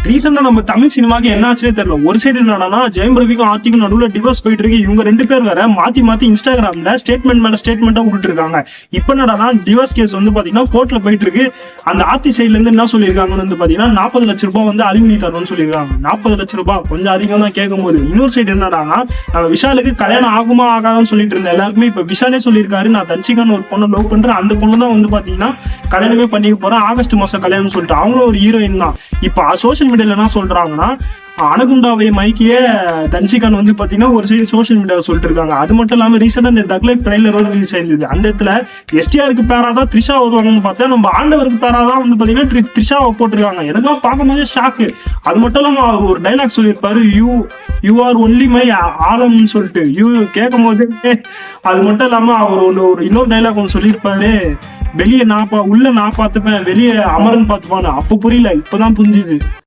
ரீசெண்டா நம்ம தமிழ் சினிமாக்கு என்ன ஆச்சுன்னே தெரியல. ஒரு சைடு என்னன்னா ஜெயம் ரவிக்கும் ஆர்த்திக்கும் நடுவுல டிவோர்ஸ் போயிட்டு இருக்கு. இவங்க 2 பேர் வேற மாத்தி மாத்தி இன்ஸ்டாகிராம்ல ஸ்டேட்மெண்ட் மேல ஸ்டேட்மெண்டா விட்டுட்டு இருக்காங்க. இப்ப என்னடா டிவோர்ஸ் கேஸ் வந்து பாத்தீங்கன்னா கோர்ட்ல போயிட்டு இருக்கு. அந்த ஆர்த்தி சைட்ல இருந்து என்ன சொல்லியிருக்காங்கன்னு வந்து பாத்தீங்கன்னா 40 லட்சம் ரூபாய் வந்து அலுமினி தரணும்னு சொல்லியிருக்காங்க. 40 லட்சம் ரூபாய் கொஞ்சம் அதிகம் தான் கேட்கும் போது. இன்னொரு சைடு என்னடானா விஷாலுக்கு கல்யாணம் ஆகுமா ஆகாதான்னு சொல்லிட்டு இருந்தேன் எல்லாருக்குமே. இப்ப விஷாலே சொல்லியிருக்காரு, நான் தன்சிகான்னு ஒரு பொண்ணை லவ் பண்றேன், அந்த பொண்ணு தான் வந்து பாத்தீங்கன்னா கல்யாணமே பண்ணிக்க போறேன், ஆகஸ்ட் மாசம் கல்யாணம்னு சொல்லிட்டு. அவங்களும் ஒரு ஹீரோயின் தான். இப்ப சோசியல் மீடியால என்ன சொல்றாங்கன்னா அனகுண்டாவை மைக்கிய தன்சிகான் வந்து பாத்தீங்கன்னா ஒரு சைடு சோசியல் மீடியாவில் சொல்லிட்டு இருக்காங்க. அது மட்டும் இல்லாம ரீசெண்டா இந்த தக் லைஃப் ட்ரைலர் ரிலீஸ் ஆயிருந்தது. அந்த இடத்துல எஸ்டிஆருக்கு பேரா தான் த்ரிஷா வருவாங்கன்னு பார்த்தா நம்ம ஆண்டவருக்கு பேரா தான் வந்து பாத்தீங்கன்னா த்ரிஷாவை போட்டிருக்காங்க. எனக்குலாம் பார்க்கும்போது ஷாக்கு. அது மட்டும் இல்லாம அவர் ஒரு டைலாக் சொல்லியிருப்பாரு, யூ ஆர் ஒன்லி மை ஆலம்னு சொல்லிட்டு. கேட்கும் போது அது மட்டும் இல்லாம அவர் ஒரு இன்னொரு டைலாக் ஒன்று சொல்லியிருப்பாரு, வெளியே உள்ள நான் பார்த்துப்பேன், வெளியே அமரன் பார்த்துப்பான்னு. அப்ப புரியல, இப்பதான் புரிஞ்சுது.